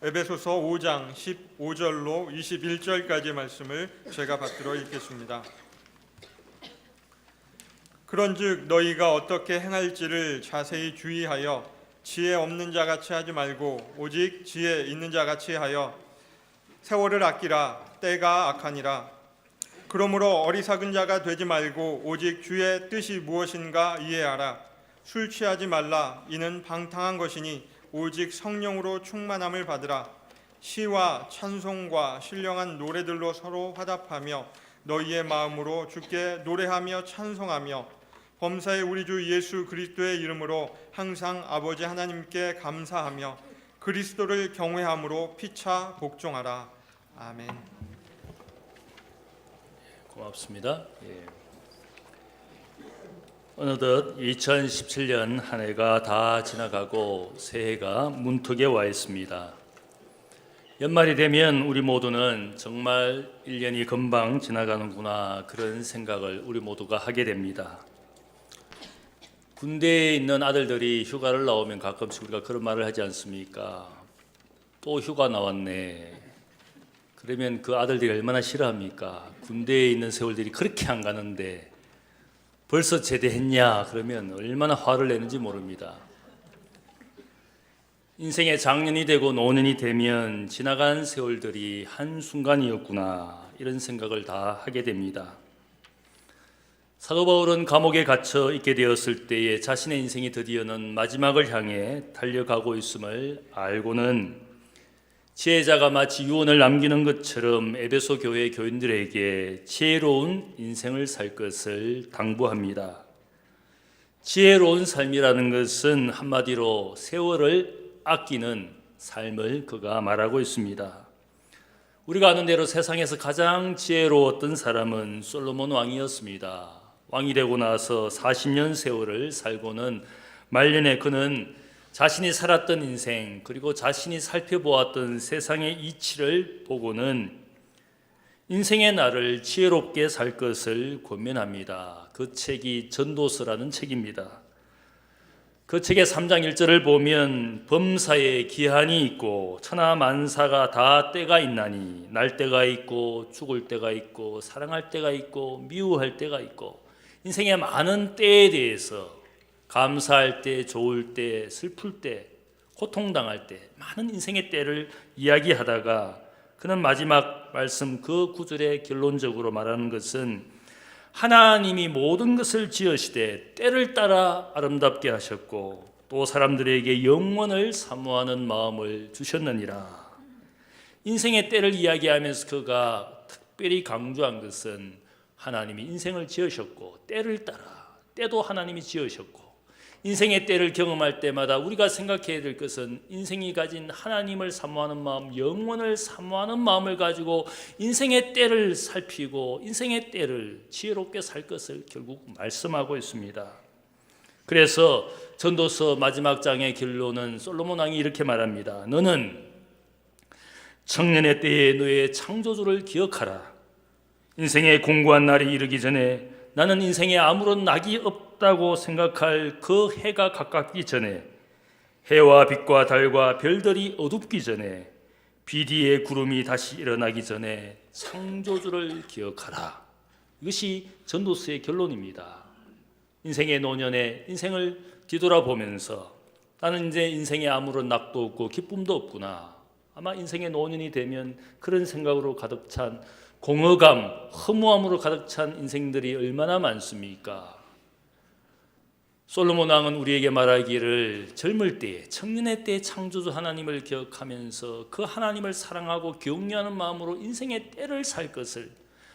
에베소서 5장 15절로 21절까지 말씀을 제가 받들어 읽겠습니다. 그런즉 너희가 어떻게 행할지를 자세히 주의하여 지혜 없는 자같이 하지 말고 오직 지혜 있는 자같이 하여 세월을 아끼라. 때가 악하니라. 그러므로 어리석은 자가 되지 말고 오직 주의 뜻이 무엇인가 이해하라. 술 취하지 말라. 이는 방탕한 것이니 오직 성령으로 충만함을 받으라. 시와 찬송과 신령한 노래들로 서로 화답하며 너희의 마음으로 주께 노래하며 찬송하며 범사의 우리 주 예수 그리스도의 이름으로 항상 아버지 하나님께 감사하며 그리스도를 경외함으로 피차 복종하라. 아멘. 고맙습니다. 어느덧 2017년 한 해가 다 지나가고 새해가 문턱에 와 있습니다. 연말이 되면 우리 모두는 정말 1년이 금방 지나가는구나 그런 생각을 우리 모두가 하게 됩니다. 군대에 있는 아들들이 휴가를 나오면 가끔씩 우리가 그런 말을 하지 않습니까? 또 휴가 나왔네. 그러면 그 아들들이 얼마나 싫어합니까? 군대에 있는 세월들이 그렇게 안 가는데 벌써 제대했냐? 그러면 얼마나 화를 내는지 모릅니다. 인생의 장년이 되고 노년이 되면 지나간 세월들이 한순간이었구나 이런 생각을 다 하게 됩니다. 사도 바울은 감옥에 갇혀 있게 되었을 때에 자신의 인생이 드디어는 마지막을 향해 달려가고 있음을 알고는 지혜자가 마치 유언을 남기는 것처럼 에베소 교회 교인들에게 지혜로운 인생을 살 것을 당부합니다. 지혜로운 삶이라는 것은 한마디로 세월을 아끼는 삶을 그가 말하고 있습니다. 우리가 아는 대로 세상에서 가장 지혜로웠던 사람은 솔로몬 왕이었습니다. 왕이 되고 나서 40년 세월을 살고는 말년에 그는 자신이 살았던 인생 그리고 자신이 살펴보았던 세상의 이치를 보고는 인생의 날을 지혜롭게 살 것을 권면합니다. 그 책이 전도서라는 책입니다. 그 책의 3장 1절을 보면 범사에 기한이 있고 천하만사가 다 때가 있나니 날 때가 있고 죽을 때가 있고 사랑할 때가 있고 미워할 때가 있고 인생의 많은 때에 대해서 감사할 때, 좋을 때, 슬플 때, 고통당할 때 많은 인생의 때를 이야기하다가 그는 마지막 말씀 그 구절의 결론적으로 말하는 것은 하나님이 모든 것을 지으시되 때를 따라 아름답게 하셨고 또 사람들에게 영원을 사모하는 마음을 주셨느니라. 인생의 때를 이야기하면서 그가 특별히 강조한 것은 하나님이 인생을 지으셨고 때를 따라 때도 하나님이 지으셨고 인생의 때를 경험할 때마다 우리가 생각해야 될 것은 인생이 가진 하나님을 사모하는 마음, 영원을 사모하는 마음을 가지고 인생의 때를 살피고 인생의 때를 지혜롭게 살 것을 결국 말씀하고 있습니다. 그래서 전도서 마지막 장의 결론은 솔로몬 왕이 이렇게 말합니다. 너는 청년의 때에 너의 창조주를 기억하라. 인생의 공고한 날이 이르기 전에 나는 인생에 아무런 낙이 없다고 생각할 그 해가 가깝기 전에 해와 빛과 달과 별들이 어둡기 전에 비 뒤에 구름이 다시 일어나기 전에 창조주를 기억하라. 이것이 전도서의 결론입니다. 인생의 노년에 인생을 뒤돌아보면서 나는 이제 인생에 아무런 낙도 없고 기쁨도 없구나. 아마 인생의 노년이 되면 그런 생각으로 가득 찬 공허감, 허무함으로 가득 찬 인생들이 얼마나 많습니까? 솔로몬 왕은 우리에게 말하기를 젊을 때에, 청년의 때에 창조주 하나님을 기억하면서 그 하나님을 사랑하고 경외하는 마음으로 인생의 때를 살 것을,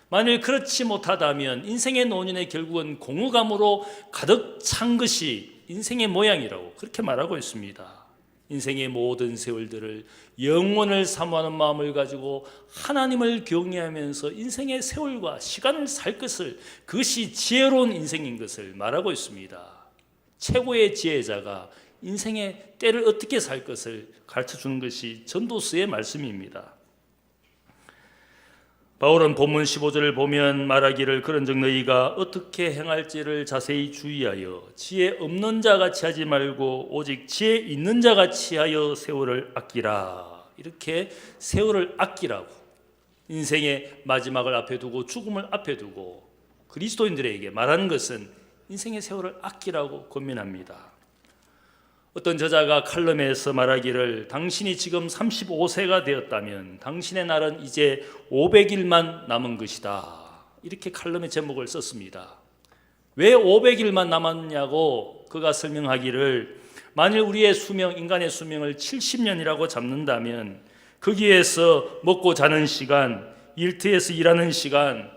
만일 그렇지 못하다면 인생의 노년에 결국은 공허감으로 가득 찬 것이 인생의 모양이라고 그렇게 말하고 있습니다. 인생의 모든 세월들을 영원을 사모하는 마음을 가지고 하나님을 경외하면서 인생의 세월과 시간을 살 것을, 그것이 지혜로운 인생인 것을 말하고 있습니다. 최고의 지혜자가 인생의 때를 어떻게 살 것을 가르쳐주는 것이 전도서의 말씀입니다. 바울은 본문 15절을 보면 말하기를 그런즉 너희가 어떻게 행할지를 자세히 주의하여 지혜 없는 자같이 하지 말고 오직 지혜 있는 자같이 하여 세월을 아끼라 이렇게 세월을 아끼라고, 인생의 마지막을 앞에 두고 죽음을 앞에 두고 그리스도인들에게 말하는 것은 인생의 세월을 아끼라고 권면합니다. 어떤 저자가 칼럼에서 말하기를 당신이 지금 35세가 되었다면 당신의 날은 이제 500일만 남은 것이다. 이렇게 칼럼의 제목을 썼습니다. 왜 500일만 남았냐고 그가 설명하기를 만일 우리의 수명, 인간의 수명을 70년이라고 잡는다면 거기에서 먹고 자는 시간, 일터에서 일하는 시간,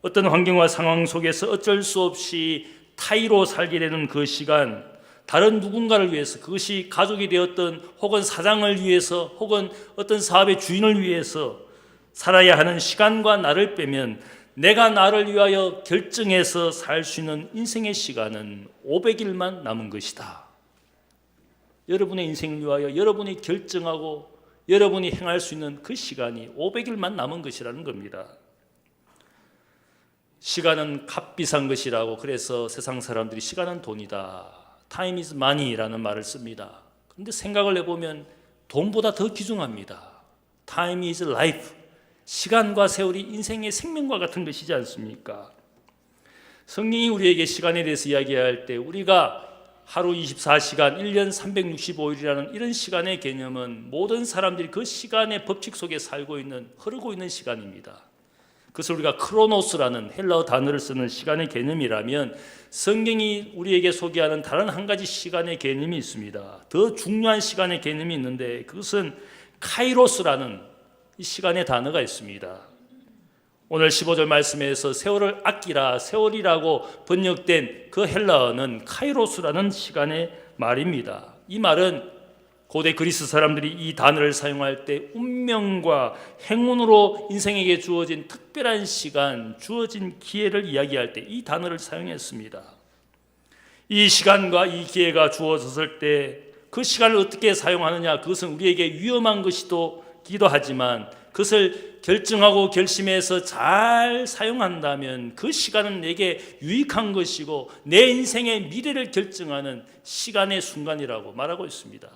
어떤 환경과 상황 속에서 어쩔 수 없이 타의로 살게 되는 그 시간, 다른 누군가를 위해서, 그것이 가족이 되었던 혹은 사장을 위해서 혹은 어떤 사업의 주인을 위해서 살아야 하는 시간과 나를 빼면 내가 나를 위하여 결정해서 살 수 있는 인생의 시간은 500일만 남은 것이다. 여러분의 인생을 위하여 여러분이 결정하고 여러분이 행할 수 있는 그 시간이 500일만 남은 것이라는 겁니다. 시간은 값비싼 것이라고, 그래서 세상 사람들이 시간은 돈이다, Time is money라는 말을 씁니다. 그런데 생각을 해보면 돈보다 더 귀중합니다. Time is life. 시간과 세월이 인생의 생명과 같은 것이지 않습니까? 성경이 우리에게 시간에 대해서 이야기할 때 우리가 하루 24시간, 1년 365일이라는 이런 시간의 개념은 모든 사람들이 그 시간의 법칙 속에 살고 있는, 흐르고 있는 시간입니다. 그것을 우리가 크로노스라는 헬라어 단어를 쓰는 시간의 개념이라면 성경이 우리에게 소개하는 다른 한 가지 시간의 개념이 있습니다. 더 중요한 시간의 개념이 있는데 그것은 카이로스라는 이 시간의 단어가 있습니다. 오늘 15절 말씀에서 세월을 아끼라, 세월이라고 번역된 그 헬라어는 카이로스라는 시간의 말입니다. 이 말은 고대 그리스 사람들이 이 단어를 사용할 때 운명과 행운으로 인생에게 주어진 특별한 시간, 주어진 기회를 이야기할 때 이 단어를 사용했습니다. 이 시간과 이 기회가 주어졌을 때 그 시간을 어떻게 사용하느냐, 그것은 우리에게 위험한 것이기도 하지만 그것을 결정하고 결심해서 잘 사용한다면 그 시간은 내게 유익한 것이고 내 인생의 미래를 결정하는 시간의 순간이라고 말하고 있습니다.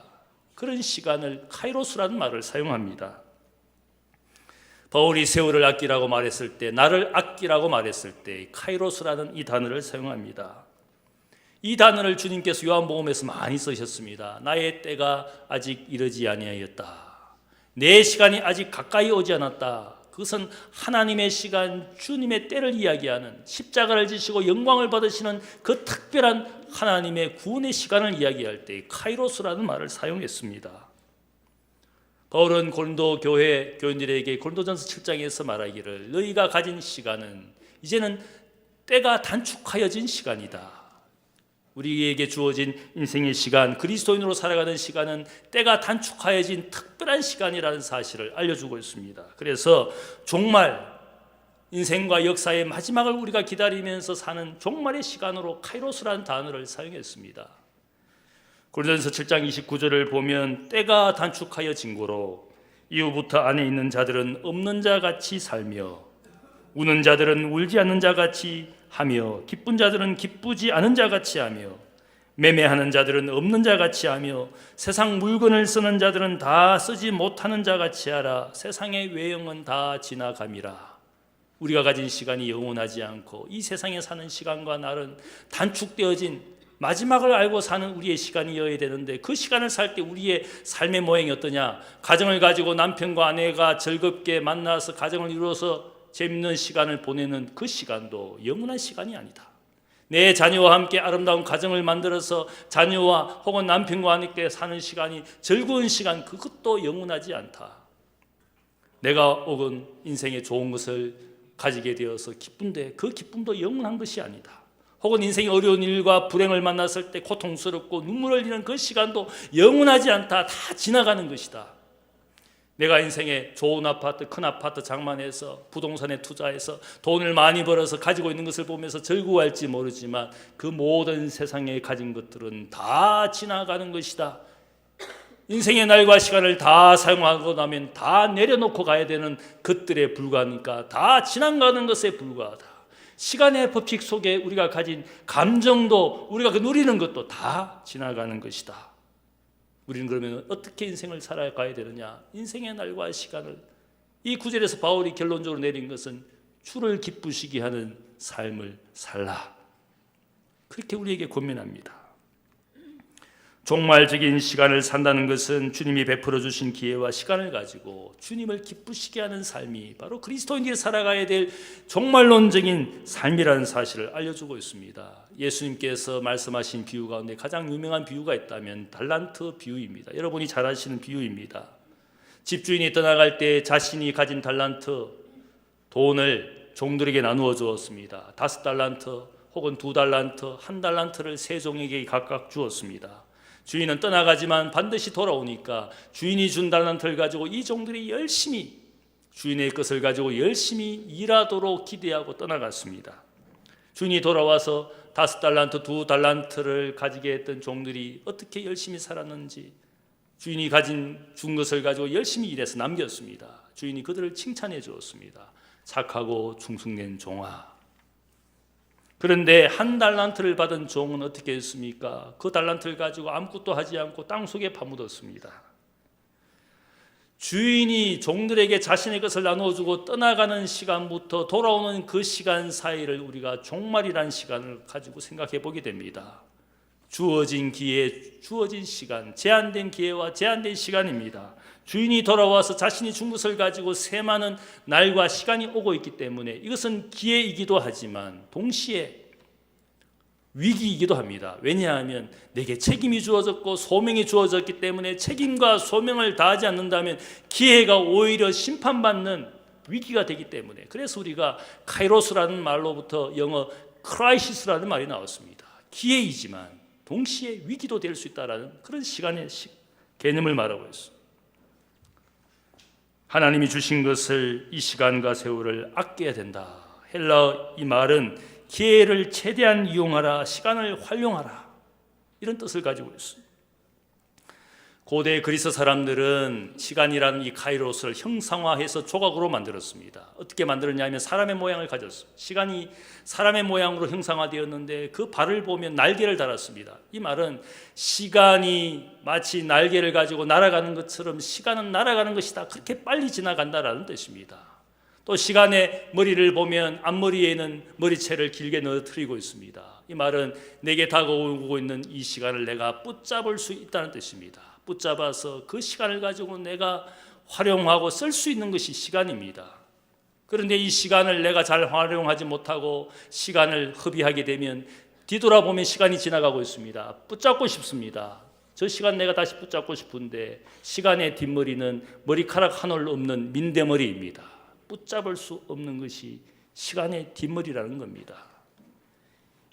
그런 시간을 카이로스라는 말을 사용합니다. 바울이 세월을 아끼라고 말했을 때, 나를 아끼라고 말했을 때 카이로스라는 이 단어를 사용합니다. 이 단어를 주님께서 요한복음에서 많이 쓰셨습니다. 나의 때가 아직 이르지 아니하였다. 내 시간이 아직 가까이 오지 않았다. 그것은 하나님의 시간, 주님의 때를 이야기하는, 십자가를 지시고 영광을 받으시는 그 특별한 하나님의 구원의 시간을 이야기할 때 카이로스라는 말을 사용했습니다. 바울은 고린도 교회 교인들에게 고린도전서 7장에서 말하기를 너희가 가진 시간은 이제는 때가 단축하여진 시간이다. 우리에게 주어진 인생의 시간, 그리스도인으로 살아가는 시간은 때가 단축하여진 특별한 시간이라는 사실을 알려주고 있습니다. 그래서 종말, 인생과 역사의 마지막을 우리가 기다리면서 사는 종말의 시간으로 카이로스라는 단어를 사용했습니다. 고린도전서 7장 29절을 보면 때가 단축하여진 고로 이후부터 안에 있는 자들은 없는 자같이 살며 우는 자들은 울지 않는 자같이 하며 기쁜 자들은 기쁘지 않은 자같이 하며 매매하는 자들은 없는 자같이 하며 세상 물건을 쓰는 자들은 다 쓰지 못하는 자같이 하라. 세상의 외형은 다 지나감이라. 우리가 가진 시간이 영원하지 않고 이 세상에 사는 시간과 날은 단축되어진 마지막을 알고 사는 우리의 시간이어야 되는데 그 시간을 살 때 우리의 삶의 모양이 어떠냐? 가정을 가지고 남편과 아내가 즐겁게 만나서 가정을 이루어서 재밌는 시간을 보내는 그 시간도 영원한 시간이 아니다. 내 자녀와 함께 아름다운 가정을 만들어서 자녀와 혹은 남편과 함께 사는 시간이 즐거운 시간, 그것도 영원하지 않다. 내가 혹은 인생에 좋은 것을 가지게 되어서 기쁜데 그 기쁨도 영원한 것이 아니다. 혹은 인생의 어려운 일과 불행을 만났을 때 고통스럽고 눈물을 흘리는 그 시간도 영원하지 않다. 다 지나가는 것이다. 내가 인생에 좋은 아파트, 큰 아파트 장만해서 부동산에 투자해서 돈을 많이 벌어서 가지고 있는 것을 보면서 즐거워할지 모르지만 그 모든 세상에 가진 것들은 다 지나가는 것이다. 인생의 날과 시간을 다 사용하고 나면 다 내려놓고 가야 되는 것들에 불과하니까 다 지나가는 것에 불과하다. 시간의 법칙 속에 우리가 가진 감정도, 우리가 누리는 것도 다 지나가는 것이다. 우리는 그러면 어떻게 인생을 살아가야 되느냐? 인생의 날과 시간을, 이 구절에서 바울이 결론적으로 내린 것은 주를 기쁘시게 하는 삶을 살라, 그렇게 우리에게 권면합니다. 종말적인 시간을 산다는 것은 주님이 베풀어 주신 기회와 시간을 가지고 주님을 기쁘시게 하는 삶이 바로 그리스도인들이 살아가야 될 종말론적인 삶이라는 사실을 알려주고 있습니다. 예수님께서 말씀하신 비유 가운데 가장 유명한 비유가 있다면 달란트 비유입니다. 여러분이 잘 아시는 비유입니다. 집주인이 떠나갈 때 자신이 가진 달란트 돈을 종들에게 나누어 주었습니다. 5달란트 혹은 2달란트, 1달란트를 세 종에게 각각 주었습니다. 주인은 떠나가지만 반드시 돌아오니까 주인이 준 달란트를 가지고 이 종들이 열심히 주인의 것을 가지고 열심히 일하도록 기대하고 떠나갔습니다. 주인이 돌아와서 5달란트, 2달란트를 가지게 했던 종들이 어떻게 열심히 살았는지 주인이 준 것을 가지고 열심히 일해서 남겼습니다. 주인이 그들을 칭찬해 주었습니다. 착하고 충성된 종아. 그런데 1달란트를 받은 종은 어떻게 했습니까? 그 달란트를 가지고 아무것도 하지 않고 땅속에 파묻었습니다. 주인이 종들에게 자신의 것을 나눠주고 떠나가는 시간부터 돌아오는 그 시간 사이를 우리가 종말이라는 시간을 가지고 생각해 보게 됩니다. 주어진 기회, 주어진 시간, 제한된 기회와 제한된 시간입니다. 주인이 돌아와서 자신이 준 것을 가지고 세마는 날과 시간이 오고 있기 때문에 이것은 기회이기도 하지만 동시에 위기이기도 합니다. 왜냐하면 내게 책임이 주어졌고 소명이 주어졌기 때문에 책임과 소명을 다하지 않는다면 기회가 오히려 심판받는 위기가 되기 때문에, 그래서 우리가 카이로스라는 말로부터 영어 크라이시스라는 말이 나왔습니다. 기회이지만 동시에 위기도 될 수 있다는 그런 시간의 개념을 말하고 있습니다. 하나님이 주신 것을, 이 시간과 세월을 아껴야 된다. 헬라어 이 말은 기회를 최대한 이용하라, 시간을 활용하라, 이런 뜻을 가지고 있습니다. 고대 그리스 사람들은 시간이라는 이 카이로스를 형상화해서 조각으로 만들었습니다. 어떻게 만들었냐면 사람의 모양을 가졌어요. 시간이 사람의 모양으로 형상화되었는데 그 발을 보면 날개를 달았습니다. 이 말은 시간이 마치 날개를 가지고 날아가는 것처럼 시간은 날아가는 것이다, 그렇게 빨리 지나간다라는 뜻입니다. 또 시간의 머리를 보면 앞머리에는 머리채를 길게 늘어뜨리고 있습니다. 이 말은 내게 다가오고 있는 이 시간을 내가 붙잡을 수 있다는 뜻입니다. 붙잡아서 그 시간을 가지고 내가 활용하고 쓸 수 있는 것이 시간입니다. 그런데 이 시간을 내가 잘 활용하지 못하고 시간을 허비하게 되면 뒤돌아보면 시간이 지나가고 있습니다. 붙잡고 싶습니다. 저 시간 내가 다시 붙잡고 싶은데 시간의 뒷머리는 머리카락 한 올 없는 민대머리입니다. 붙잡을 수 없는 것이 시간의 뒷머리라는 겁니다.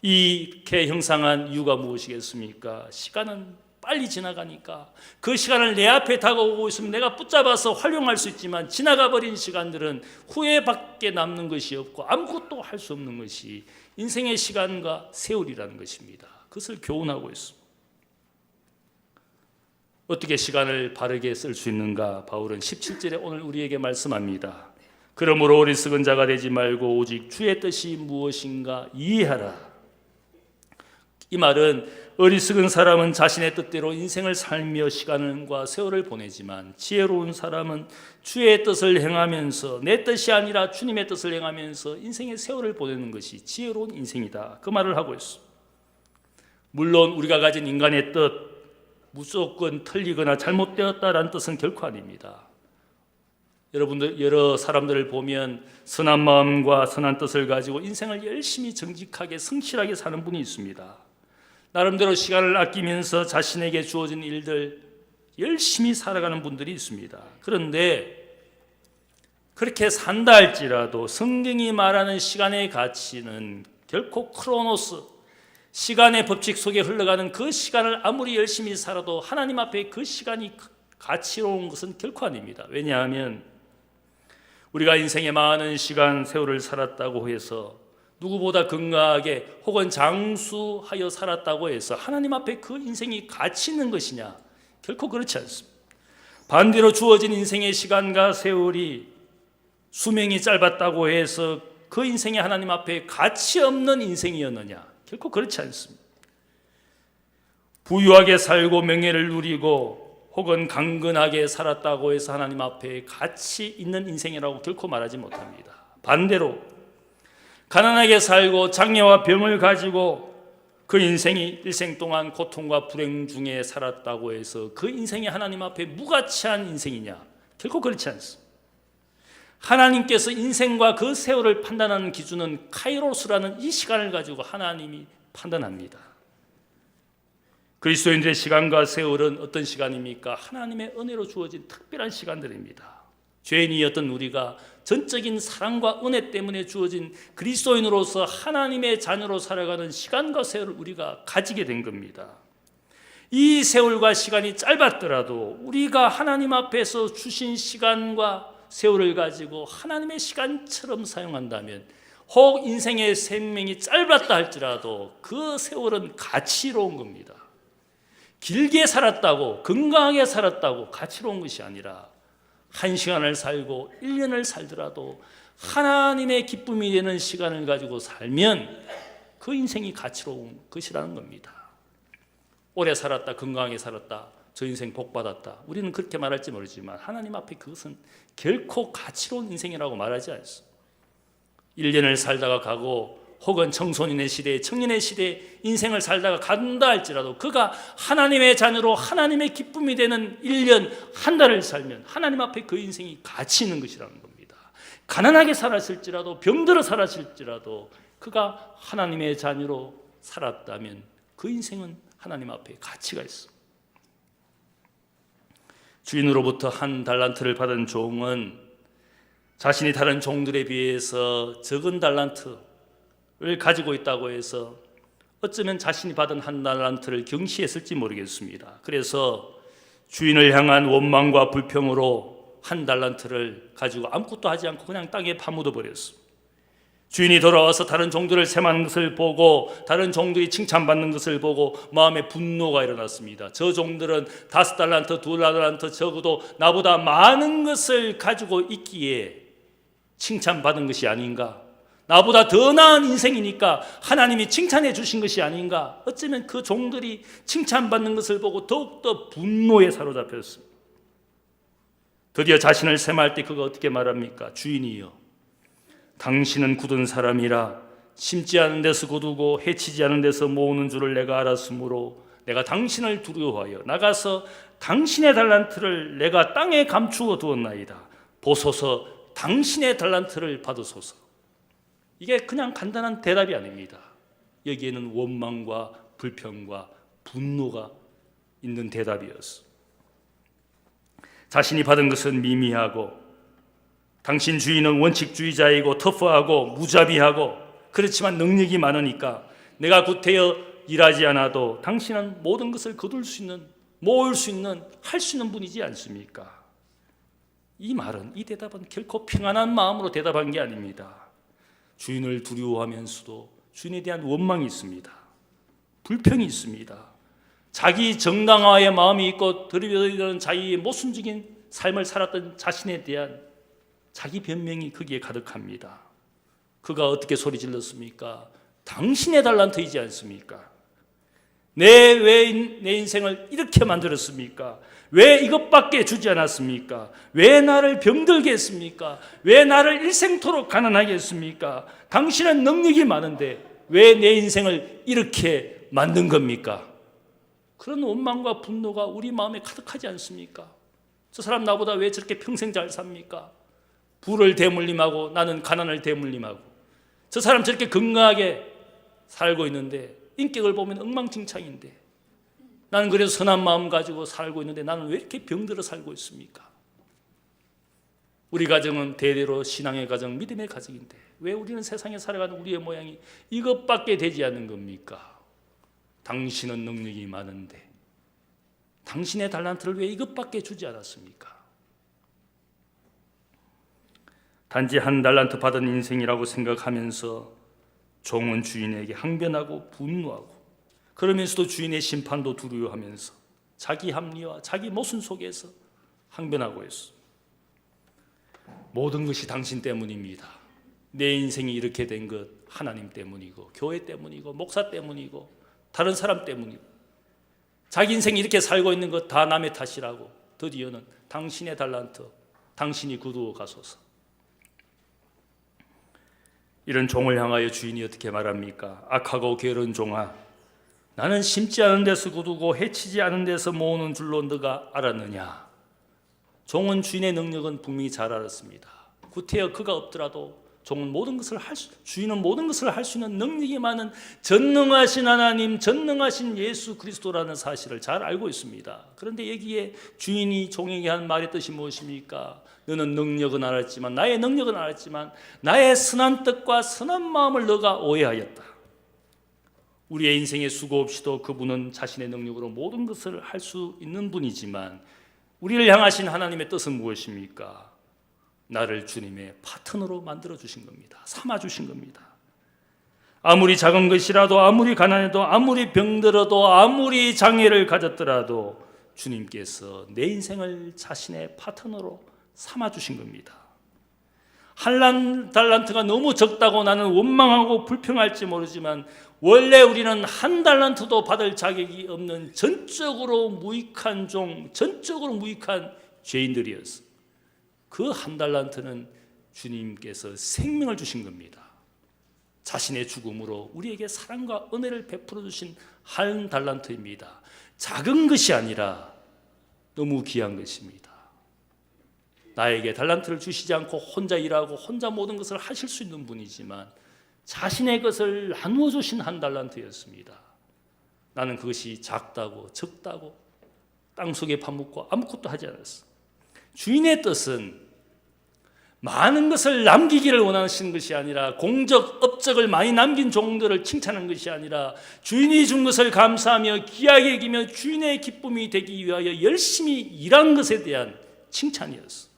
이렇게 형상한 이유가 무엇이겠습니까? 시간은 빨리 지나가니까 그 시간을 내 앞에 다가오고 있으면 내가 붙잡아서 활용할 수 있지만 지나가 버린 시간들은 후회밖에 남는 것이 없고 아무것도 할 수 없는 것이 인생의 시간과 세월이라는 것입니다. 그것을 교훈하고 있습니다. 어떻게 시간을 바르게 쓸 수 있는가? 바울은 17절에 오늘 우리에게 말씀합니다. 그러므로 어리석은 자가 되지 말고 오직 주의 뜻이 무엇인가 이해하라. 이 말은 어리석은 사람은 자신의 뜻대로 인생을 살며 시간과 세월을 보내지만 지혜로운 사람은 주의 뜻을 행하면서 내 뜻이 아니라 주님의 뜻을 행하면서 인생의 세월을 보내는 것이 지혜로운 인생이다, 그 말을 하고 있습니다. 물론 우리가 가진 인간의 뜻 무조건 틀리거나 잘못되었다라는 뜻은 결코 아닙니다. 여러분들 여러 사람들을 보면 선한 마음과 선한 뜻을 가지고 인생을 열심히 정직하게 성실하게 사는 분이 있습니다. 나름대로 시간을 아끼면서 자신에게 주어진 일들 열심히 살아가는 분들이 있습니다. 그런데 그렇게 산다 할지라도 성경이 말하는 시간의 가치는 결코 크로노스, 시간의 법칙 속에 흘러가는 그 시간을 아무리 열심히 살아도 하나님 앞에 그 시간이 가치로운 것은 결코 아닙니다. 왜냐하면 우리가 인생에 많은 시간 세월을 살았다고 해서 누구보다 건강하게 혹은 장수하여 살았다고 해서 하나님 앞에 그 인생이 가치 있는 것이냐? 결코 그렇지 않습니다. 반대로 주어진 인생의 시간과 세월이 수명이 짧았다고 해서 그 인생이 하나님 앞에 가치 없는 인생이었느냐? 결코 그렇지 않습니다. 부유하게 살고 명예를 누리고 혹은 강건하게 살았다고 해서 하나님 앞에 가치 있는 인생이라고 결코 말하지 못합니다. 반대로 가난하게 살고 장애와 병을 가지고 그 인생이 일생 동안 고통과 불행 중에 살았다고 해서 그 인생이 하나님 앞에 무가치한 인생이냐? 결코 그렇지 않습니다. 하나님께서 인생과 그 세월을 판단하는 기준은 카이로스라는 이 시간을 가지고 하나님이 판단합니다. 그리스도인들의 시간과 세월은 어떤 시간입니까? 하나님의 은혜로 주어진 특별한 시간들입니다. 죄인이었던 우리가 전적인 사랑과 은혜 때문에 주어진 그리스도인으로서 하나님의 자녀로 살아가는 시간과 세월을 우리가 가지게 된 겁니다. 이 세월과 시간이 짧았더라도 우리가 하나님 앞에서 주신 시간과 세월을 가지고 하나님의 시간처럼 사용한다면, 혹 인생의 생명이 짧았다 할지라도 그 세월은 가치로운 겁니다. 길게 살았다고, 건강하게 살았다고 가치로운 것이 아니라 1시간을 살고 1년을 살더라도 하나님의 기쁨이 되는 시간을 가지고 살면 그 인생이 가치로운 것이라는 겁니다. 오래 살았다, 건강하게 살았다, 저 인생 복 받았다, 우리는 그렇게 말할지 모르지만 하나님 앞에 그것은 결코 가치로운 인생이라고 말하지 않습니다. 1년을 살다가 가고 혹은 청소년의 시대, 청년의 시대 인생을 살다가 간다 할지라도 그가 하나님의 자녀로 하나님의 기쁨이 되는 1년, 한 달을 살면 하나님 앞에 그 인생이 가치 있는 것이라는 겁니다. 가난하게 살았을지라도 병들어 살았을지라도 그가 하나님의 자녀로 살았다면 그 인생은 하나님 앞에 가치가 있어. 주인으로부터 한 달란트를 받은 종은 자신이 다른 종들에 비해서 적은 달란트를 가지고 있다고 해서 어쩌면 자신이 받은 한 달란트를 경시했을지 모르겠습니다. 그래서 주인을 향한 원망과 불평으로 한 달란트를 가지고 아무것도 하지 않고 그냥 땅에 파묻어 버렸습니다. 주인이 돌아와서 다른 종들을 셈하는 것을 보고 다른 종들이 칭찬받는 것을 보고 마음에 분노가 일어났습니다. 저 종들은 5달란트, 2달란트 적어도 나보다 많은 것을 가지고 있기에 칭찬받은 것이 아닌가? 나보다 더 나은 인생이니까 하나님이 칭찬해 주신 것이 아닌가? 어쩌면 그 종들이 칭찬받는 것을 보고 더욱더 분노에 사로잡혔습니다. 드디어 자신을 셈할 때 그가 어떻게 말합니까? 주인이여, 당신은 굳은 사람이라 심지 않은 데서 거두고 해치지 않은 데서 모으는 줄을 내가 알았으므로 내가 당신을 두려워하여 나가서 당신의 달란트를 내가 땅에 감추어 두었나이다. 보소서, 당신의 달란트를 받으소서. 이게 그냥 간단한 대답이 아닙니다. 여기에는 원망과 불평과 분노가 있는 대답이었어. 자신이 받은 것은 미미하고 당신 주인은 원칙주의자이고 터프하고 무자비하고 그렇지만 능력이 많으니까 내가 구태여 일하지 않아도 당신은 모든 것을 거둘 수 있는, 모을 수 있는, 할 수 있는 분이지 않습니까? 이 말은, 이 대답은 결코 평안한 마음으로 대답한 게 아닙니다. 주인을 두려워하면서도 주인에 대한 원망이 있습니다. 불평이 있습니다. 자기 정당화의 마음이 있고 드리려는 자기의 모순적인 삶을 살았던 자신에 대한 자기 변명이 거기에 가득합니다. 그가 어떻게 소리 질렀습니까? 당신의 달란트이지 않습니까? 왜 내 인생을 이렇게 만들었습니까? 왜 이것밖에 주지 않았습니까? 왜 나를 병들게 했습니까? 왜 나를 일생토록 가난하게 했습니까? 당신은 능력이 많은데 왜 내 인생을 이렇게 만든 겁니까? 그런 원망과 분노가 우리 마음에 가득하지 않습니까? 저 사람 나보다 왜 저렇게 평생 잘 삽니까? 부를 대물림하고 나는 가난을 대물림하고, 저 사람 저렇게 건강하게 살고 있는데 인격을 보면 엉망진창인데 나는 그래서 선한 마음 가지고 살고 있는데 나는 왜 이렇게 병들어 살고 있습니까? 우리 가정은 대대로 신앙의 가정, 믿음의 가정인데 왜 우리는 세상에 살아가는 우리의 모양이 이것밖에 되지 않는 겁니까? 당신은 능력이 많은데 당신의 달란트를 왜 이것밖에 주지 않았습니까? 단지 한 달란트 받은 인생이라고 생각하면서 종은 주인에게 항변하고 분노하고, 그러면서도 주인의 심판도 두려워하면서 자기 합리와 자기 모순 속에서 항변하고 있어. 모든 것이 당신 때문입니다. 내 인생이 이렇게 된 것 하나님 때문이고 교회 때문이고 목사 때문이고 다른 사람 때문이고 자기 인생 이렇게 살고 있는 것 다 남의 탓이라고 드디어는 당신의 달란트 당신이 거두어 가소서. 이런 종을 향하여 주인이 어떻게 말합니까? 악하고 게으른 종아, 나는 심지 않은 데서 거두고 해치지 않은 데서 모으는 줄로 너가 알았느냐? 종은 주인의 능력은 분명히 잘 알았습니다. 구태여 그가 없더라도 종은 모든 것을 주인은 모든 것을 할 수 있는 능력이 많은 전능하신 하나님, 전능하신 예수 그리스도라는 사실을 잘 알고 있습니다. 그런데 여기에 주인이 종에게 한 말의 뜻이 무엇입니까? 너는 능력은 알았지만, 나의 능력은 알았지만 나의 선한 뜻과 선한 마음을 너가 오해하였다. 우리의 인생에 수고 없이도 그분은 자신의 능력으로 모든 것을 할 수 있는 분이지만 우리를 향하신 하나님의 뜻은 무엇입니까? 나를 주님의 파트너로 만들어 주신 겁니다. 삼아 주신 겁니다. 아무리 작은 것이라도, 아무리 가난해도, 아무리 병들어도, 아무리 장애를 가졌더라도 주님께서 내 인생을 자신의 파트너로 삼아 주신 겁니다. 한 달란트가 너무 적다고 나는 원망하고 불평할지 모르지만 원래 우리는 한 달란트도 받을 자격이 없는 전적으로 무익한 종, 전적으로 무익한 죄인들이었어. 그 한 달란트는 주님께서 생명을 주신 겁니다. 자신의 죽음으로 우리에게 사랑과 은혜를 베풀어 주신 한 달란트입니다. 작은 것이 아니라 너무 귀한 것입니다. 나에게 달란트를 주시지 않고 혼자 일하고 혼자 모든 것을 하실 수 있는 분이지만 자신의 것을 나누어 주신 한 달란트였습니다. 나는 그것이 작다고 적다고 땅속에 파묻고 아무것도 하지 않았어. 주인의 뜻은 많은 것을 남기기를 원하시는 것이 아니라 공적, 업적을 많이 남긴 종들을 칭찬하는 것이 아니라 주인이 준 것을 감사하며 귀하게 여기며 주인의 기쁨이 되기 위하여 열심히 일한 것에 대한 칭찬이었어.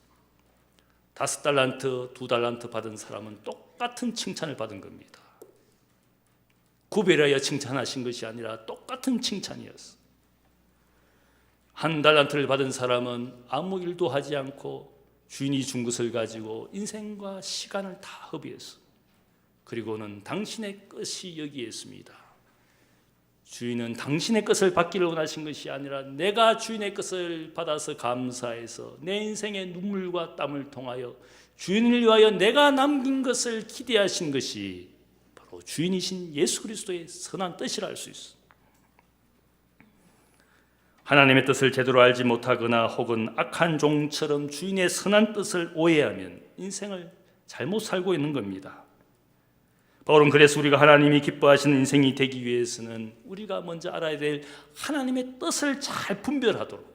5달란트, 2달란트 받은 사람은 똑같은 칭찬을 받은 겁니다. 구별하여 칭찬하신 것이 아니라 똑같은 칭찬이었어. 1달란트를 받은 사람은 아무 일도 하지 않고 주인이 준 것을 가지고 인생과 시간을 다 허비했어. 그리고는 당신의 것이 여기에 있습니다. 주인은 당신의 것을 받기를 원하신 것이 아니라 내가 주인의 것을 받아서 감사해서 내 인생의 눈물과 땀을 통하여 주인을 위하여 내가 남긴 것을 기대하신 것이 바로 주인이신 예수 그리스도의 선한 뜻이라 할 수 있어. 하나님의 뜻을 제대로 알지 못하거나 혹은 악한 종처럼 주인의 선한 뜻을 오해하면 인생을 잘못 살고 있는 겁니다. 바울은 그래서 우리가 하나님이 기뻐하시는 인생이 되기 위해서는 우리가 먼저 알아야 될 하나님의 뜻을 잘 분별하도록,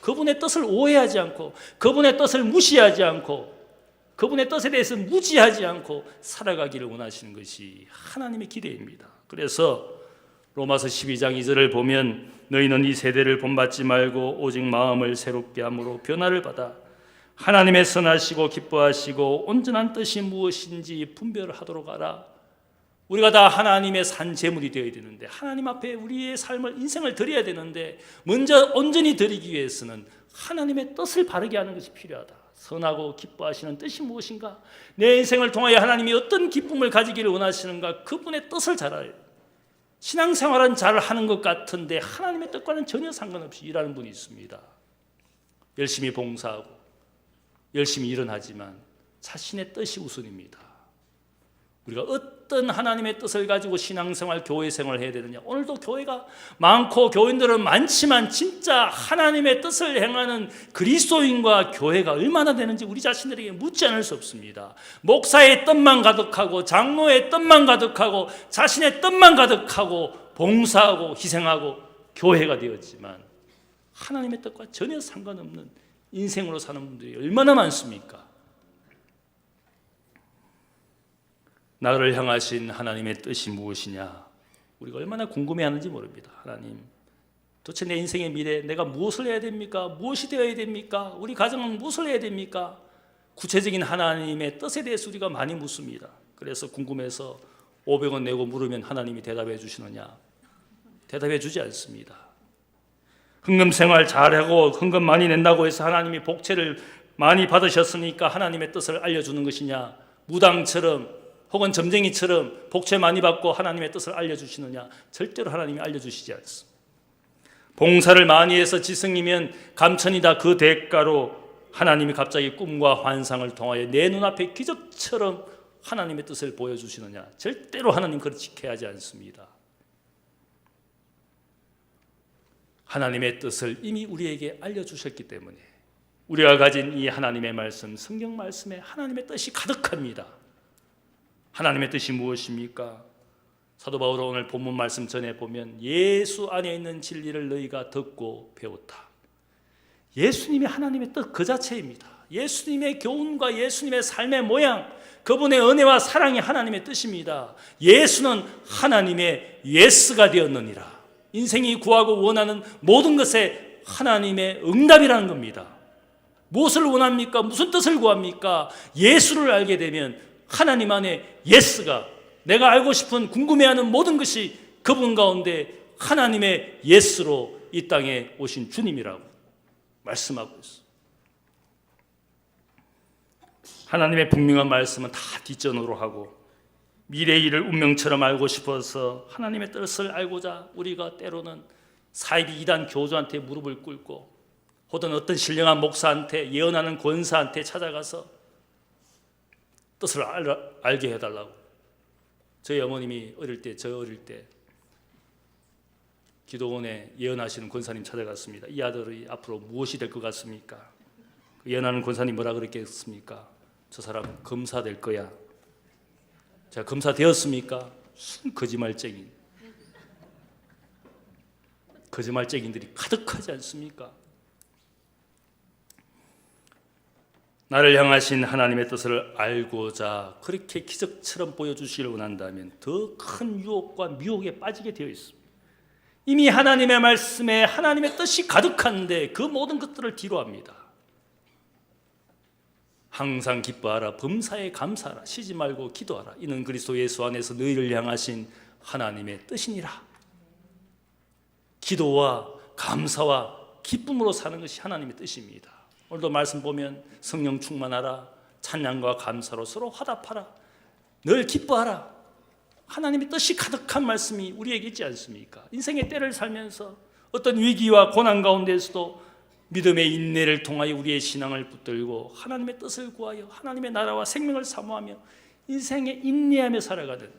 그분의 뜻을 오해하지 않고, 그분의 뜻을 무시하지 않고, 그분의 뜻에 대해서 무지하지 않고 살아가기를 원하시는 것이 하나님의 기대입니다. 그래서 로마서 12장 2절을 보면 너희는 이 세대를 본받지 말고 오직 마음을 새롭게 함으로 변화를 받아 하나님의 선하시고 기뻐하시고 온전한 뜻이 무엇인지 분별하도록 하라. 우리가 다 하나님의 산 제물이 되어야 되는데, 하나님 앞에 우리의 삶을, 인생을 드려야 되는데, 먼저 온전히 드리기 위해서는 하나님의 뜻을 바르게 하는 것이 필요하다. 선하고 기뻐하시는 뜻이 무엇인가? 내 인생을 통하여 하나님이 어떤 기쁨을 가지기를 원하시는가? 그분의 뜻을 잘 알아야 돼. 신앙생활은 잘 하는 것 같은데 하나님의 뜻과는 전혀 상관없이 일하는 분이 있습니다. 열심히 봉사하고 열심히 일은 하지만 자신의 뜻이 우선입니다. 우리가 어떤 하나님의 뜻을 가지고 신앙생활, 교회생활을 해야 되느냐. 오늘도 교회가 많고 교인들은 많지만 진짜 하나님의 뜻을 행하는 그리스도인과 교회가 얼마나 되는지 우리 자신들에게 묻지 않을 수 없습니다. 목사의 뜻만 가득하고 장로의 뜻만 가득하고 자신의 뜻만 가득하고 봉사하고 희생하고 교회가 되었지만 하나님의 뜻과 전혀 상관없는 인생으로 사는 분들이 얼마나 많습니까? 나를 향하신 하나님의 뜻이 무엇이냐? 우리가 얼마나 궁금해하는지 모릅니다. 하나님, 도대체 내 인생의 미래, 내가 무엇을 해야 됩니까? 무엇이 되어야 됩니까? 우리 가정은 무엇을 해야 됩니까? 구체적인 하나님의 뜻에 대해서 우리가 많이 묻습니다. 그래서 궁금해서 500원 내고 물으면 하나님이 대답해 주시느냐? 대답해 주지 않습니다. 헌금 생활 잘하고 헌금 많이 낸다고 해서 하나님이 복채를 많이 받으셨으니까 하나님의 뜻을 알려주는 것이냐? 무당처럼 혹은 점쟁이처럼 복채 많이 받고 하나님의 뜻을 알려주시느냐? 절대로 하나님이 알려주시지 않습니다. 봉사를 많이 해서 지성이면 감천이다. 그 대가로 하나님이 갑자기 꿈과 환상을 통하여 내 눈앞에 기적처럼 하나님의 뜻을 보여주시느냐? 절대로 하나님 그렇게 하지 않습니다. 하나님의 뜻을 이미 우리에게 알려주셨기 때문에 우리가 가진 이 하나님의 말씀, 성경 말씀에 하나님의 뜻이 가득합니다. 하나님의 뜻이 무엇입니까? 사도 바울은 오늘 본문 말씀 전에 보면 예수 안에 있는 진리를 너희가 듣고 배웠다. 예수님이 하나님의 뜻 그 자체입니다. 예수님의 교훈과 예수님의 삶의 모양, 그분의 은혜와 사랑이 하나님의 뜻입니다. 예수는 하나님의 예스가 되었느니라. 인생이 구하고 원하는 모든 것에 하나님의 응답이라는 겁니다. 무엇을 원합니까? 무슨 뜻을 구합니까? 예수를 알게 되면 하나님 안에 예스가, 내가 알고 싶은 궁금해하는 모든 것이 그분 가운데 하나님의 예스로 이 땅에 오신 주님이라고 말씀하고 있습니다. 하나님의 분명한 말씀은 다 뒷전으로 하고 미래의 일을 운명처럼 알고 싶어서 하나님의 뜻을 알고자 우리가 때로는 사이비 이단 교주한테 무릎을 꿇고 혹은 어떤 신령한 목사한테, 예언하는 권사한테 찾아가서 뜻을 알게 해달라고. 저희 어머님이 저 어릴 때 기도원에 예언하시는 권사님 찾아갔습니다. 이 아들이 앞으로 무엇이 될 것 같습니까? 예언하는 권사님 뭐라 그랬겠습니까? 저 사람 검사 될 거야. 제가 검사 되었습니까? 무슨 거짓말쟁이들이 가득하지 않습니까? 나를 향하신 하나님의 뜻을 알고자 그렇게 기적처럼 보여주시기를 원한다면 더 큰 유혹과 미혹에 빠지게 되어 있습니다. 이미 하나님의 말씀에 하나님의 뜻이 가득한데 그 모든 것들을 뒤로합니다. 항상 기뻐하라, 범사에 감사하라, 쉬지 말고 기도하라. 이는 그리스도 예수 안에서 너희를 향하신 하나님의 뜻이니라. 기도와 감사와 기쁨으로 사는 것이 하나님의 뜻입니다. 오늘도 말씀 보면 성령 충만하라, 찬양과 감사로 서로 화답하라, 늘 기뻐하라. 하나님의 뜻이 가득한 말씀이 우리에게 있지 않습니까? 인생의 때를 살면서 어떤 위기와 고난 가운데서도 믿음의 인내를 통하여 우리의 신앙을 붙들고 하나님의 뜻을 구하여 하나님의 나라와 생명을 사모하며 인생에 인내하며 살아가는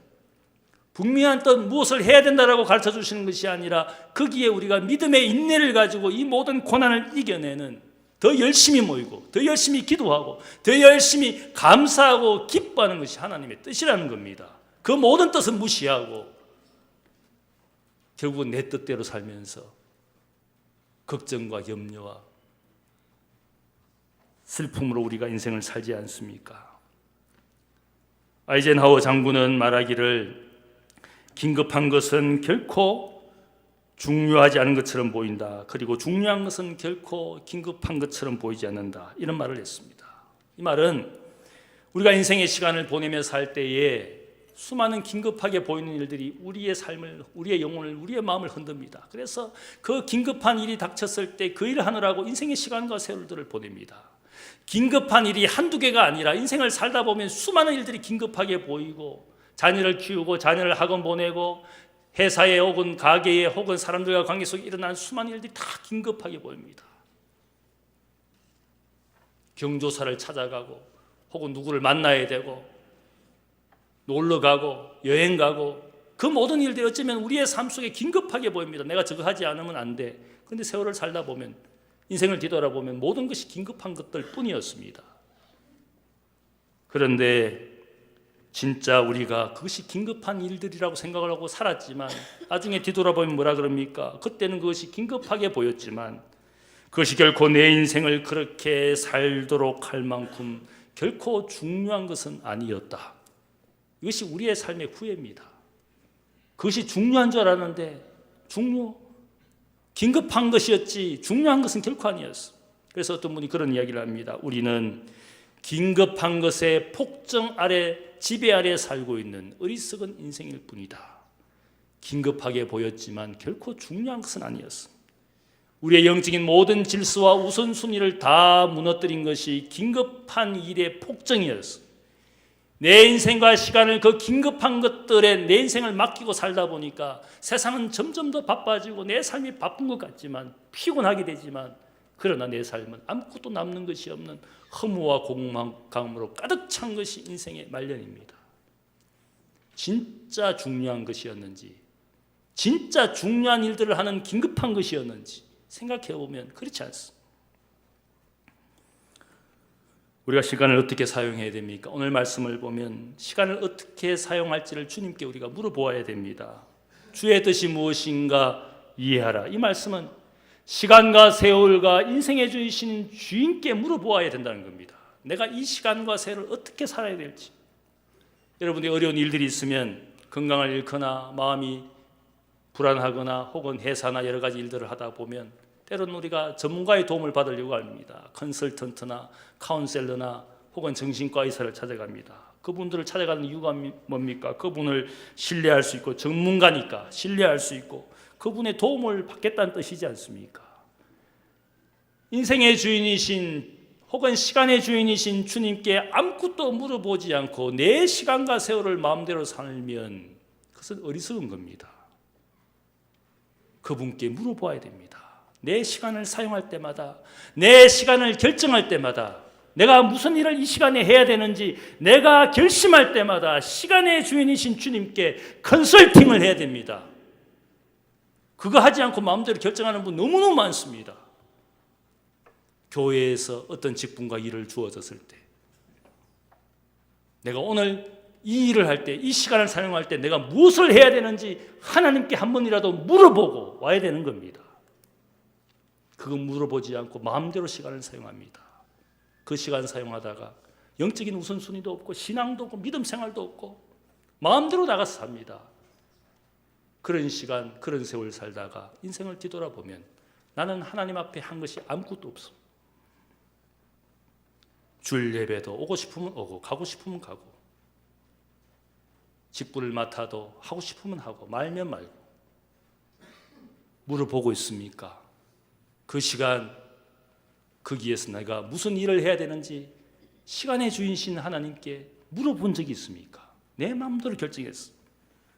분명한 뜻, 무엇을 해야 된다라고 가르쳐 주시는 것이 아니라 거기에 우리가 믿음의 인내를 가지고 이 모든 고난을 이겨내는, 더 열심히 모이고 더 열심히 기도하고 더 열심히 감사하고 기뻐하는 것이 하나님의 뜻이라는 겁니다. 그 모든 뜻은 무시하고 결국은 내 뜻대로 살면서 걱정과 염려와 슬픔으로 우리가 인생을 살지 않습니까? 아이젠하워 장군은 말하기를 긴급한 것은 결코 중요하지 않은 것처럼 보인다. 그리고 중요한 것은 결코 긴급한 것처럼 보이지 않는다. 이런 말을 했습니다. 이 말은 우리가 인생의 시간을 보내며 살 때에 수많은 긴급하게 보이는 일들이 우리의 삶을, 우리의 영혼을, 우리의 마음을 흔듭니다. 그래서 그 긴급한 일이 닥쳤을 때 그 일을 하느라고 인생의 시간과 세월들을 보냅니다. 긴급한 일이 한두 개가 아니라 인생을 살다 보면 수많은 일들이 긴급하게 보이고, 자녀를 키우고 자녀를 학원 보내고 회사에 혹은 가게에 혹은 사람들과 관계 속에 일어난 수많은 일들이 다 긴급하게 보입니다. 경조사를 찾아가고 혹은 누구를 만나야 되고 놀러 가고 여행 가고 그 모든 일들이 어쩌면 우리의 삶 속에 긴급하게 보입니다. 내가 저거 하지 않으면 안 돼. 그런데 세월을 살다 보면, 인생을 뒤돌아보면 모든 것이 긴급한 것들 뿐이었습니다. 그런데 진짜 우리가 그것이 긴급한 일들이라고 생각을 하고 살았지만 나중에 뒤돌아보면 뭐라 그럽니까? 그때는 그것이 긴급하게 보였지만 그것이 결코 내 인생을 그렇게 살도록 할 만큼 결코 중요한 것은 아니었다. 이것이 우리의 삶의 후회입니다. 그것이 중요한 줄 알았는데 긴급한 것이었지 중요한 것은 결코 아니었어. 그래서 어떤 분이 그런 이야기를 합니다. 우리는 긴급한 것의 폭정 아래, 지배 아래 살고 있는 어리석은 인생일 뿐이다. 긴급하게 보였지만 결코 중요한 것은 아니었어. 우리의 영적인 모든 질서와 우선순위를 다 무너뜨린 것이 긴급한 일의 폭정이었어. 내 인생과 시간을 그 긴급한 것들에 내 인생을 맡기고 살다 보니까 세상은 점점 더 바빠지고 내 삶이 바쁜 것 같지만 피곤하게 되지만 그러나 내 삶은 아무것도 남는 것이 없는 허무와 공허감으로 가득 찬 것이 인생의 말년입니다. 진짜 중요한 것이었는지, 진짜 중요한 일들을 하는 긴급한 것이었는지 생각해 보면 그렇지 않습니다. 우리가 시간을 어떻게 사용해야 됩니까? 오늘 말씀을 보면 시간을 어떻게 사용할지를 주님께 우리가 물어보아야 됩니다. 주의 뜻이 무엇인가 이해하라. 이 말씀은 시간과 세월과 인생의 주이신 주인께 물어보아야 된다는 겁니다. 내가 이 시간과 세월을 어떻게 살아야 될지. 여러분들이 어려운 일들이 있으면 건강을 잃거나 마음이 불안하거나 혹은 회사나 여러 가지 일들을 하다 보면 때로는 우리가 전문가의 도움을 받으려고 합니다. 컨설턴트나 카운셀러나 혹은 정신과 의사를 찾아갑니다. 그분들을 찾아가는 이유가 뭡니까? 그분을 신뢰할 수 있고 전문가니까 신뢰할 수 있고 그분의 도움을 받겠다는 뜻이지 않습니까? 인생의 주인이신 혹은 시간의 주인이신 주님께 아무것도 물어보지 않고 내 시간과 세월을 마음대로 살면 그것은 어리석은 겁니다. 그분께 물어봐야 됩니다. 내 시간을 사용할 때마다, 내 시간을 결정할 때마다, 내가 무슨 일을 이 시간에 해야 되는지 내가 결심할 때마다 시간의 주인이신 주님께 컨설팅을 해야 됩니다. 그거 하지 않고 마음대로 결정하는 분 너무너무 많습니다. 교회에서 어떤 직분과 일을 주어졌을 때 내가 오늘 이 일을 할 때, 이 시간을 사용할 때 내가 무엇을 해야 되는지 하나님께 한 번이라도 물어보고 와야 되는 겁니다. 그거 물어보지 않고 마음대로 시간을 사용합니다. 그 시간 사용하다가 영적인 우선순위도 없고 신앙도 없고 믿음 생활도 없고 마음대로 나가서 삽니다. 그런 시간, 그런 세월 살다가 인생을 뒤돌아보면 나는 하나님 앞에 한 것이 아무것도 없어. 주일 예배도 오고 싶으면 오고 가고 싶으면 가고 직분을 맡아도 하고 싶으면 하고 말면 말고 물어보고 있습니까? 그 시간 거기에서 내가 무슨 일을 해야 되는지 시간의 주인이신 하나님께 물어본 적이 있습니까? 내 마음대로 결정했어.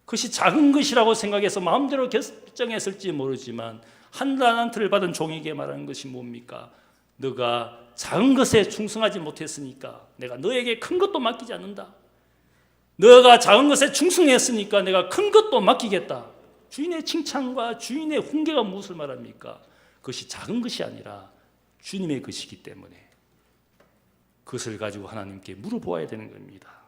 그것이 작은 것이라고 생각해서 마음대로 결정했을지 모르지만 한 달란트를 받은 종에게 말하는 것이 뭡니까? 너가 작은 것에 충성하지 못했으니까 내가 너에게 큰 것도 맡기지 않는다. 너가 작은 것에 충성했으니까 내가 큰 것도 맡기겠다. 주인의 칭찬과 주인의 훈계가 무엇을 말합니까? 그것이 작은 것이 아니라 주님의 것이기 때문에 그것을 가지고 하나님께 물어보아야 되는 겁니다.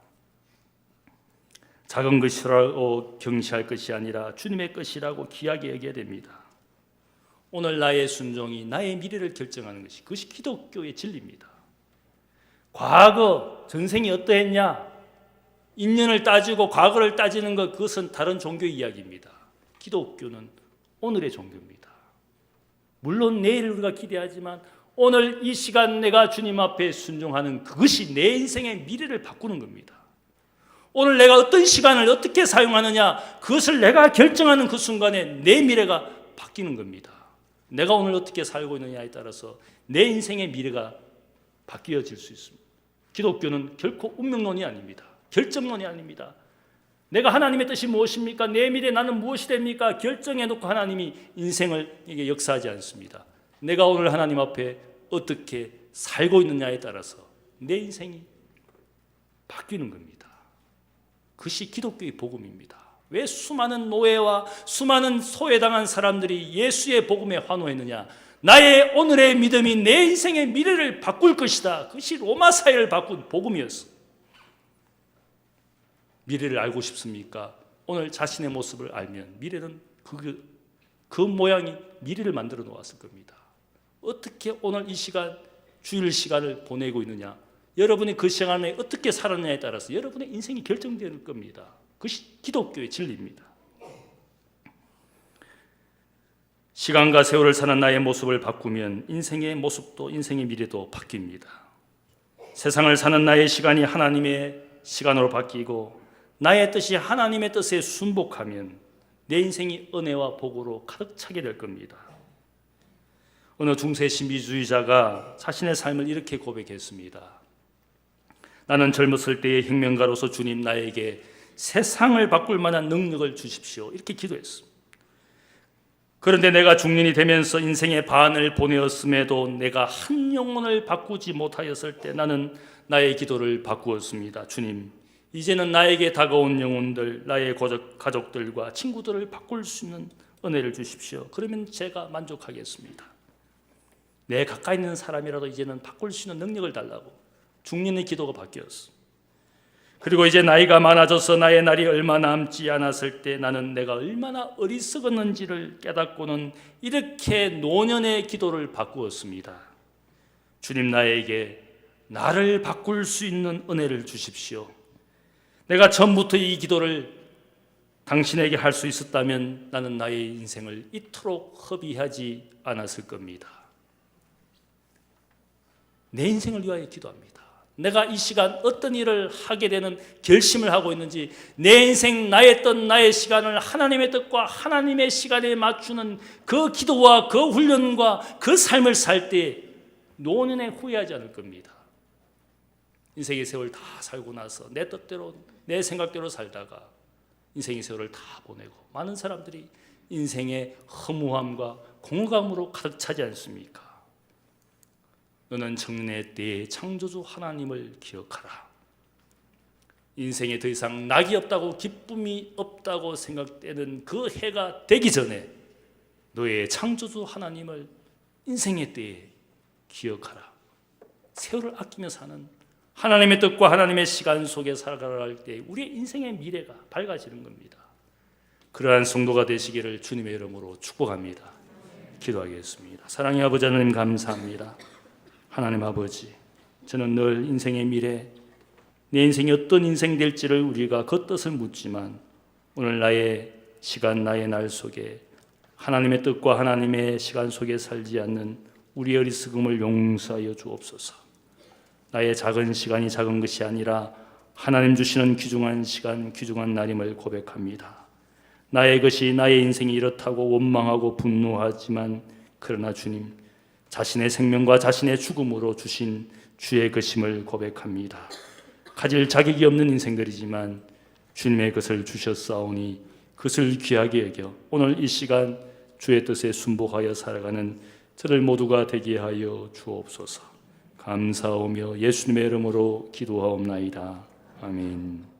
작은 것이라고 경시할 것이 아니라 주님의 것이라고 귀하게 여겨야 됩니다. 오늘 나의 순종이 나의 미래를 결정하는 것이 그것이 기독교의 진리입니다. 과거 전생이 어떠했냐? 인연을 따지고 과거를 따지는 것 그것은 다른 종교 이야기입니다. 기독교는 오늘의 종교입니다. 물론 내일을 우리가 기대하지만 오늘 이 시간 내가 주님 앞에 순종하는 그것이 내 인생의 미래를 바꾸는 겁니다. 오늘 내가 어떤 시간을 어떻게 사용하느냐 그것을 내가 결정하는 그 순간에 내 미래가 바뀌는 겁니다. 내가 오늘 어떻게 살고 있느냐에 따라서 내 인생의 미래가 바뀌어질 수 있습니다. 기독교는 결코 운명론이 아닙니다. 결정론이 아닙니다. 내가 하나님의 뜻이 무엇입니까? 내 미래 나는 무엇이 됩니까? 결정해놓고 하나님이 인생을 이게 역사하지 않습니다. 내가 오늘 하나님 앞에 어떻게 살고 있느냐에 따라서 내 인생이 바뀌는 겁니다. 그것이 기독교의 복음입니다. 왜 수많은 노예와 수많은 소외당한 사람들이 예수의 복음에 환호했느냐? 나의 오늘의 믿음이 내 인생의 미래를 바꿀 것이다. 그것이 로마 사회를 바꾼 복음이었어. 미래를 알고 싶습니까? 오늘 자신의 모습을 알면 미래는 그 모양이 미래를 만들어 놓았을 겁니다. 어떻게 오늘 이 시간 주일 시간을 보내고 있느냐? 여러분이 그 시간에 어떻게 살았느냐에 따라서 여러분의 인생이 결정될 겁니다. 그것이 기독교의 진리입니다. 시간과 세월을 사는 나의 모습을 바꾸면 인생의 모습도 인생의 미래도 바뀝니다. 세상을 사는 나의 시간이 하나님의 시간으로 바뀌고 나의 뜻이 하나님의 뜻에 순복하면 내 인생이 은혜와 복으로 가득 차게 될 겁니다. 어느 중세 신비주의자가 자신의 삶을 이렇게 고백했습니다. 나는 젊었을 때의 혁명가로서 주님 나에게 세상을 바꿀 만한 능력을 주십시오. 이렇게 기도했습니다. 그런데 내가 중년이 되면서 인생의 반을 보내었음에도 내가 한 영혼을 바꾸지 못하였을 때 나는 나의 기도를 바꾸었습니다. 주님, 이제는 나에게 다가온 영혼들, 나의 가족들과 친구들을 바꿀 수 있는 은혜를 주십시오. 그러면 제가 만족하겠습니다. 내 가까이 있는 사람이라도 이제는 바꿀 수 있는 능력을 달라고 중년의 기도가 바뀌었어. 그리고 이제 나이가 많아져서 나의 날이 얼마 남지 않았을 때 나는 내가 얼마나 어리석었는지를 깨닫고는 이렇게 노년의 기도를 바꾸었습니다. 주님, 나에게 나를 바꿀 수 있는 은혜를 주십시오. 내가 처음부터 이 기도를 당신에게 할 수 있었다면 나는 나의 인생을 이토록 허비하지 않았을 겁니다. 내 인생을 위하여 기도합니다. 내가 이 시간 어떤 일을 하게 되는 결심을 하고 있는지, 내 인생 나의 뜻, 나의 시간을 하나님의 뜻과 하나님의 시간에 맞추는 그 기도와 그 훈련과 그 삶을 살 때 노년에 후회하지 않을 겁니다. 인생의 세월 다 살고 나서 내 뜻대로 내 생각대로 살다가 인생의 세월을 다 보내고 많은 사람들이 인생의 허무함과 공허감으로 가득 차지 않습니까? 너는 청년의 때에 창조주 하나님을 기억하라. 인생에 더 이상 낙이 없다고 기쁨이 없다고 생각되는 그 해가 되기 전에 너의 창조주 하나님을 인생의 때에 기억하라. 세월을 아끼며 사는 하나님의 뜻과 하나님의 시간 속에 살아갈 때 우리의 인생의 미래가 밝아지는 겁니다. 그러한 성도가 되시기를 주님의 이름으로 축복합니다. 기도하겠습니다. 사랑의 아버지 하나님, 감사합니다. 하나님 아버지, 저는 늘 인생의 미래, 내 인생이 어떤 인생 될지를 우리가 그 뜻을 묻지만 오늘 나의 시간, 나의 날 속에 하나님의 뜻과 하나님의 시간 속에 살지 않는 우리의 어리석음을 용서하여 주옵소서. 나의 작은 시간이 작은 것이 아니라 하나님 주시는 귀중한 시간, 귀중한 날임을 고백합니다. 나의 것이, 나의 인생이 이렇다고 원망하고 분노하지만 그러나 주님, 자신의 생명과 자신의 죽음으로 주신 주의 것임을 고백합니다. 가질 자격이 없는 인생들이지만 주님의 것을 주셨사오니 그것을 귀하게 여겨 오늘 이 시간 주의 뜻에 순복하여 살아가는 저를 모두가 되게 하여 주옵소서. 감사하며 예수님의 이름으로 기도하옵나이다. 아멘.